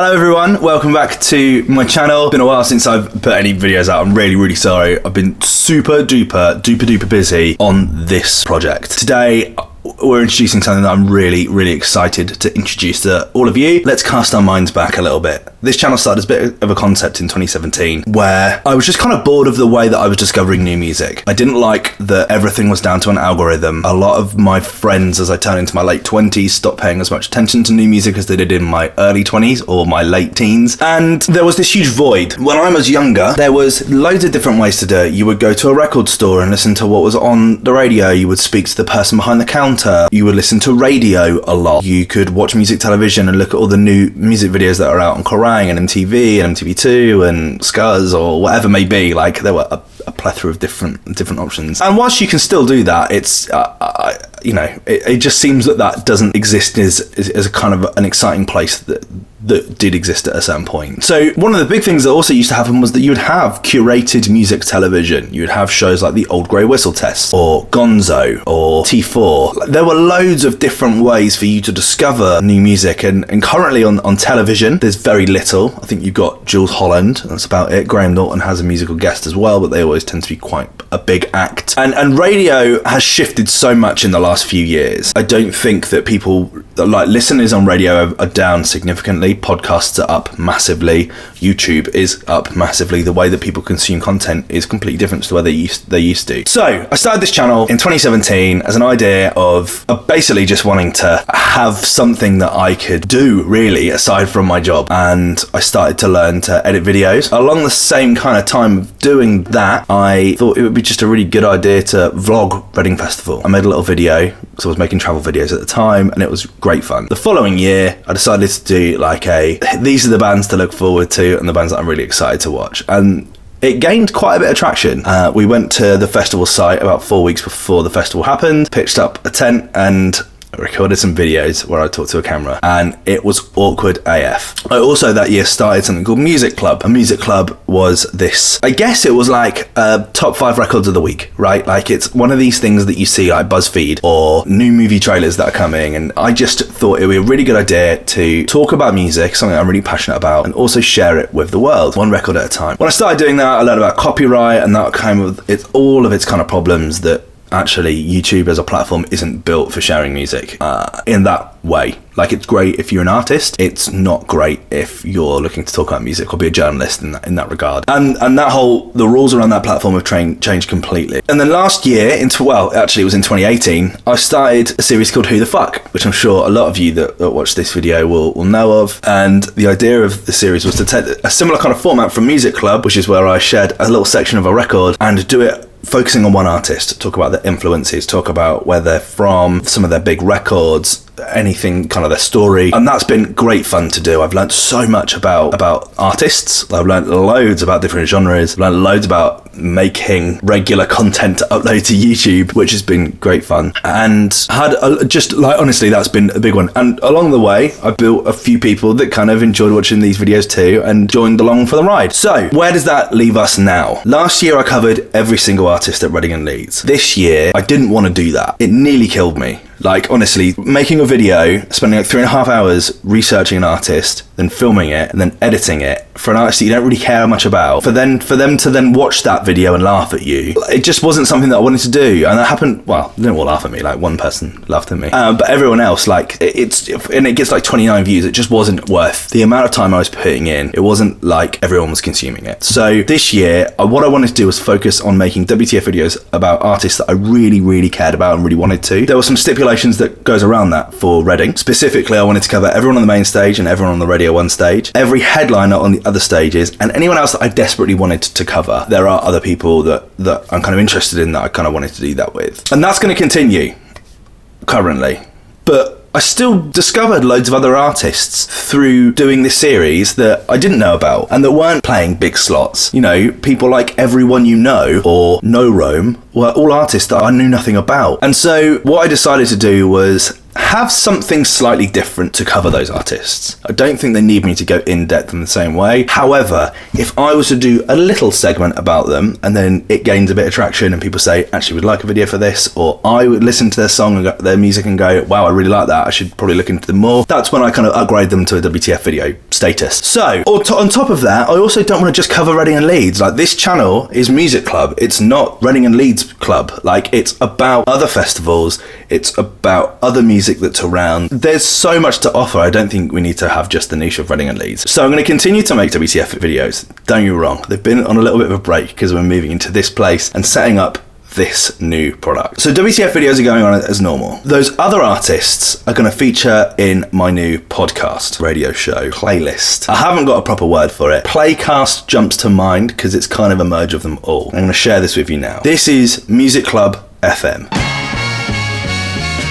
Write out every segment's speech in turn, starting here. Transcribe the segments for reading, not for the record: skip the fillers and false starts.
Hello everyone, welcome back to my channel. It's been a while since I've put any videos out. I'm really sorry. I've been super duper busy on this project. Today we're introducing something that I'm really excited to introduce to all of you. Let's cast our minds back a little bit. This channel started as a bit of a concept in 2017 where I was just kind of bored of the way that I was discovering new music. I didn't like that everything was down to an algorithm. A lot of my friends, as I turned into my late 20s, stopped paying as much attention to new music as they did in my early 20s or my late teens. And there was this huge void. When I was younger, there was loads of different ways to do it. You would go to a record store and listen to what was on the radio. You would speak to the person behind the counter. You would listen to radio a lot. You could watch music television and look at all the new music videos that are out on Kerrang and MTV and MTV2 and Scuzz or whatever may be. Like, there were a plethora of different options. And whilst you can still do that, it's it just seems that doesn't exist as a kind of an exciting place that did exist at a certain point. So one of the big things that also used to happen was that you would have curated music television. You would have shows like the Old Grey Whistle Test or Gonzo or T4. There were loads of different ways for you to discover new music, and currently on television there's very little. I think you've got Jules Holland, that's about it. Graham Norton has a musical guest as well, but they always tend to be quite a big act. And radio has shifted so much in the last few years. I don't think that people, like, listeners on radio are down significantly. Podcasts are up massively. YouTube is up massively. The way that people consume content is completely different to the way they used to. So I started this channel in 2017 as an idea of basically just wanting to have something that I could do really aside from my job. And I started to learn to edit videos. Along the same kind of time of doing that, I thought it would be just a really good idea to vlog Reading Festival. I made a little video because I was making travel videos at the time, and it was great fun. The following year, I decided to do like these are the bands to look forward to and the bands that I'm really excited to watch. And it gained quite a bit of traction. We went to the festival site about 4 weeks before the festival happened, pitched up a tent and recorded some videos where I talked to a camera, and it was awkward AF. I also that year started something called Music Club. A Music Club was this, I guess it was like top 5 records of the week, right? Like, it's one of these things that you see like BuzzFeed or new movie trailers that are coming, and I just thought it would be a really good idea to talk about music, something I'm really passionate about, and also share it with the world, one record at a time. When I started doing that, I learned about copyright and that kind of all of its kind of problems, that actually YouTube as a platform isn't built for sharing music in that way. Like, it's great if you're an artist, it's not great if you're looking to talk about music or be a journalist in that regard. And the rules around that platform have changed completely. And then last year, it was in 2018, I started a series called Who the Fuck, which I'm sure a lot of you that watch this video will know of. And the idea of the series was to take a similar kind of format from Music Club, which is where I shared a little section of a record, and do it focusing on one artist, talk about their influences, talk about where they're from, some of their big records, anything kind of their story. And that's been great fun to do. I've learned so much about artists. I've learned loads about different genres. I've learned loads about making regular content to upload to YouTube, which has been great fun. And honestly, that's been a big one. And along the way, I built a few people that kind of enjoyed watching these videos too and joined along for the ride. So where does that leave us now? Last year I covered every single artist at Reading and Leeds. This year I didn't want to do that. It nearly killed me. Like, honestly, making a video, spending like 3.5 hours researching an artist, then filming it, and then editing it for an artist that you don't really care much about, for them to then watch that video and laugh at you, it just wasn't something that I wanted to do. And that happened, well, they didn't all laugh at me, like one person laughed at me. But everyone else, like, it gets like 29 views, it just wasn't worth the amount of time I was putting in. It wasn't like everyone was consuming it. So this year, what I wanted to do was focus on making WTF videos about artists that I really cared about and really wanted to. There were some stipulations that goes around that for Reading. Specifically, I wanted to cover everyone on the main stage and everyone on the Radio 1 stage, every headliner on the other stages, and anyone else that I desperately wanted to cover. There are other people that I'm kind of interested in that I kind of wanted to do that with. And that's going to continue currently. But I still discovered loads of other artists through doing this series that I didn't know about and that weren't playing big slots. You know, people like Everyone You Know or No Rome were all artists that I knew nothing about. And so what I decided to do was have something slightly different to cover those artists. I don't think they need me to go in depth in the same way. However, if I was to do a little segment about them and then it gains a bit of traction and people say, actually, we'd like a video for this, or I would listen to their song and their music and go, wow, I really like that, I should probably look into them more. That's when I kind of upgrade them to a WTF video status. So, on top of that, I also don't want to just cover Reading and Leeds. Like, this channel is Music Club. It's not Reading and Leeds Club. Like, it's about other festivals. It's about other music that's around. There's so much to offer. I don't think we need to have just the niche of Reading and Leeds. So I'm going to continue to make WTF videos. Don't get me wrong. They've been on a little bit of a break because we're moving into this place and setting up this new product. So WTF videos are going on as normal. Those other artists are going to feature in my new podcast, radio show, playlist. I haven't got a proper word for it. Playcast jumps to mind because it's kind of a merge of them all. I'm going to share this with you now. This is Music Club FM.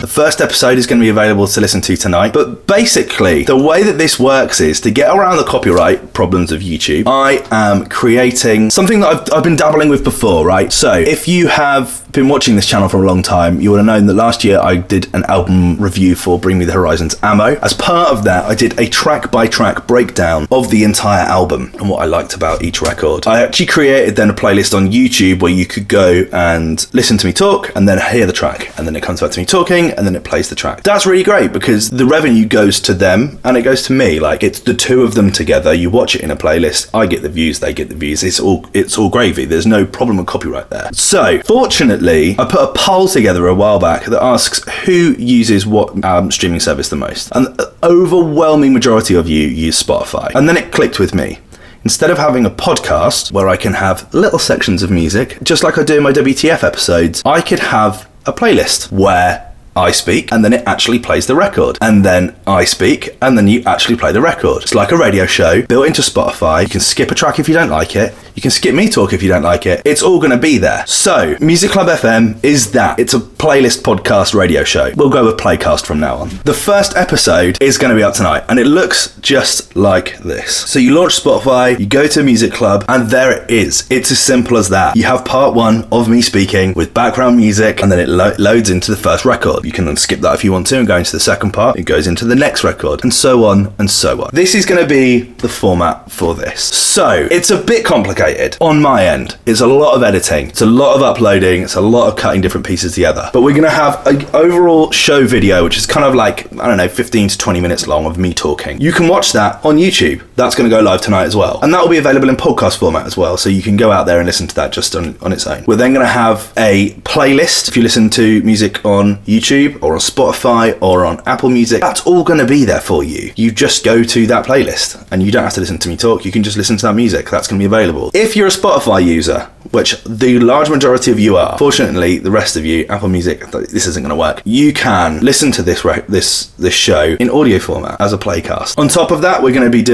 The first episode is going to be available to listen to tonight, but basically the way that this works is to get around the copyright problems of YouTube. I am creating something that I've been dabbling with before, right? So if you have been watching this channel for a long time, you would have known that last year I did an album review for Bring Me the Horizon's Ammo. As part of that, I did a track by track breakdown of the entire album and what I liked about each record. I actually created then a playlist on YouTube where you could go and listen to me talk and then hear the track, and then it comes back to me talking and then it plays the track. That's really great because the revenue goes to them and it goes to me. Like, it's the two of them together. You watch it in a playlist, I get the views, they get the views. It's all gravy. There's no problem with copyright there. So fortunately, I put a poll together a while back that asks who uses what streaming service the most, and the overwhelming majority of you use Spotify. And then it clicked with me. Instead of having a podcast where I can have little sections of music, just like I do in my WTF episodes, I could have a playlist where I speak and then it actually plays the record, and then I speak and then you actually play the record. It's like a radio show built into Spotify. You can skip a track if you don't like it. You can skip me talk if you don't like it. It's all going to be there. So Music Club FM is that. It's a playlist podcast radio show. We'll go with Playcast from now on. The first episode is going to be up tonight and it looks just like this. So you launch Spotify, you go to Music Club, and there it is. It's as simple as that. You have part one of me speaking with background music, and then it loads into the first record. You can then skip that if you want to and go into the second part. It goes into the next record, and so on and so on. This is going to be the format for this. So it's a bit complicated on my end. It's a lot of editing. It's a lot of uploading. It's a lot of cutting different pieces together. But we're going to have an overall show video, which is kind of like, I don't know, 15 to 20 minutes long of me talking. You can watch that on YouTube. That's going to go live tonight as well. And that will be available in podcast format as well. So you can go out there and listen to that just on its own. We're then going to have a playlist. If you listen to music on YouTube or on Spotify or on Apple Music, that's all going to be there for you. You just go to that playlist and you don't have to listen to me talk. You can just listen to that music. That's going to be available. If you're a Spotify user, which the large majority of you are, fortunately, the rest of you, Apple Music, this isn't going to work. You can listen to this show in audio format as a playcast. On top of that, we're going to be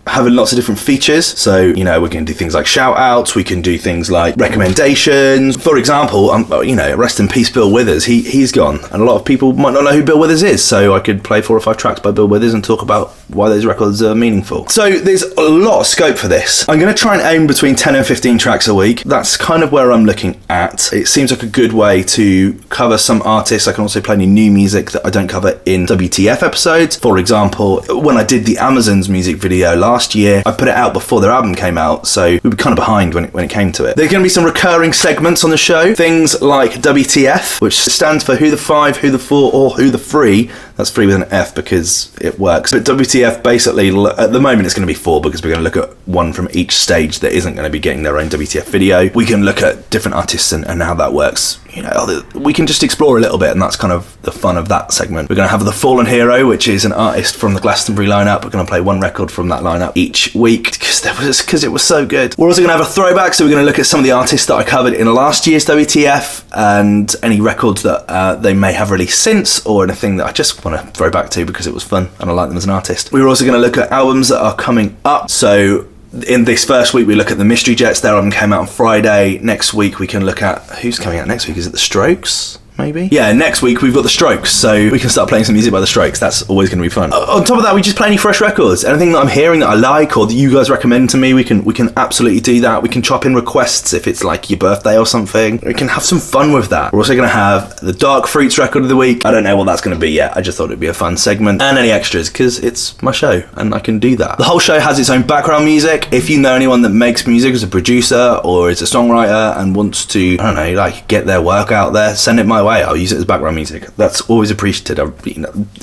having lots of different features. So, you know, we're going to do things like shout outs. We can do things like recommendations. For example, rest in peace, Bill Withers. He's gone, and a lot of people might not know who Bill Withers is. So I could play 4 or 5 tracks by Bill Withers and talk about why those records are meaningful. So there's a lot of scope for this. I'm going to try and aim between 10 and 15 tracks a week. That's kind of where I'm looking at. It seems like a good way to cover some artists. I can also play any new music that I don't cover in WTF episodes. For example, when I did the Amazons music video last year, I put it out before their album came out, so we were kind of behind when it came to it. There's going to be some recurring segments on the show. Things like WTF, which stands for Who the 5, Who the 4, or Who the 3. That's 3 with an F because it works. But WTF, basically, at the moment it's going to be 4 because we're going to look at one from each stage that isn't going to be getting their own WTF video. We can look at different artists and how that works. You know, we can just explore a little bit, and that's kind of the fun of that segment. We're going to have The Fallen Hero, which is an artist from the Glastonbury lineup. We're going to play one record from that lineup each week because it was so good. We're also going to have a throwback, so we're going to look at some of the artists that I covered in last year's WTF and any records that they may have released since, or anything that I just want to throw back to because it was fun and I like them as an artist. We're also going to look at albums that are coming up. So in this first week, we look at the Mystery Jets. Their album came out on Friday. Next week, we can look at who's coming out next week. Is it the Strokes? maybe? Yeah, next week we've got The Strokes, so we can start playing some music by The Strokes. That's always going to be fun. On top of that, we just play any fresh records. Anything that I'm hearing that I like or that you guys recommend to me, we can absolutely do that. We can chop in requests if it's like your birthday or something. We can have some fun with that. We're also going to have the Dark Fruits record of the week. I don't know what that's going to be yet. I just thought it'd be a fun segment. And any extras, because it's my show and I can do that. The whole show has its own background music. If you know anyone that makes music as a producer or is a songwriter and wants to, I don't know, like get their work out there, send it my way. I'll use it as background music. That's always appreciated.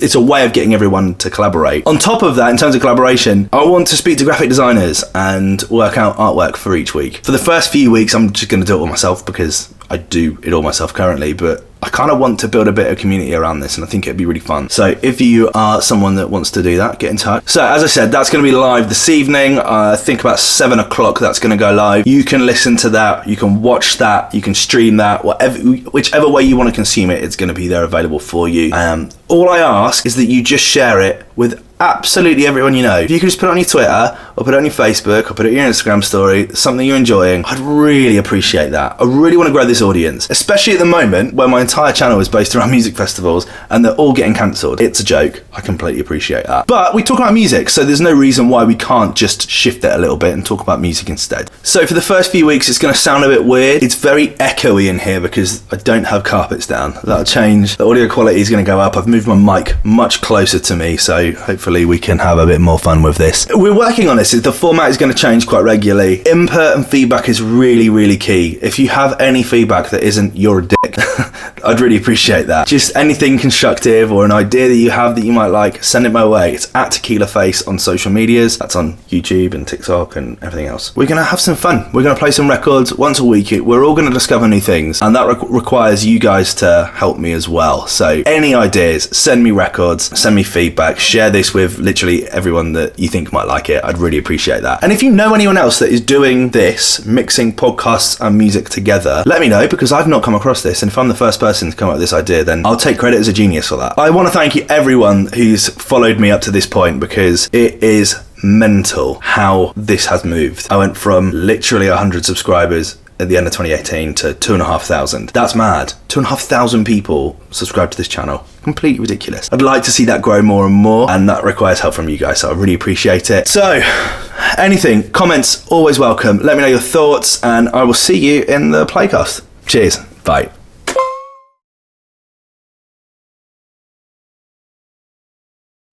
It's a way of getting everyone to collaborate. On top of that, in terms of collaboration, I want to speak to graphic designers and work out artwork for each week. For the first few weeks, I'm just going to do it all myself because I do it all myself currently, but I kind of want to build a bit of community around this, and I think it'd be really fun. So if you are someone that wants to do that, get in touch. So as I said, that's going to be live this evening. I think about 7 o'clock that's going to go live. You can listen to that, you can watch that, you can stream that, whichever way you want to consume it, it's going to be there available for you. All I ask is that you just share it with absolutely everyone you know. If you could just put it on your Twitter or put it on your Facebook or put it on your Instagram story, something you're enjoying, I'd really appreciate that. I really want to grow this audience, especially at the moment where my entire channel is based around music festivals and they're all getting cancelled. It's a joke. I completely appreciate that. But we talk about music, so there's no reason why we can't just shift it a little bit and talk about music instead. So for the first few weeks, it's going to sound a bit weird. It's very echoey in here because I don't have carpets down. That'll change. The audio quality is going to go up. I've moved my mic much closer to me, so hopefully we can have a bit more fun with this. We're working on this. The format is going to change quite regularly. Input and feedback is really, really key. If you have any feedback that isn't you're a dick, I'd really appreciate that. Just anything constructive or an idea that you have that you might like, send it my way. It's at Tequila Face on social medias. That's on YouTube and TikTok and everything else. We're going to have some fun. We're going to play some records once a week. We're all going to discover new things, and that requires you guys to help me as well. So any ideas, send me records, send me feedback, share this with literally everyone that you think might like it. I'd really appreciate that. And if you know anyone else that is doing this, mixing podcasts and music together, let me know, because I've not come across this, and if I'm the first person to come up with this idea, then I'll take credit as a genius for that. I want to thank you everyone who's followed me up to this point, because it is mental how this has moved. I went from literally 100 subscribers at the end of 2018 to 2,500. That's mad. 2,500 people subscribe to this channel. Completely ridiculous. I'd like to see that grow more and more, and that requires help from you guys, so I really appreciate it. So anything, comments, always welcome. Let me know your thoughts, and I will see you in the playcast. Cheers. Bye.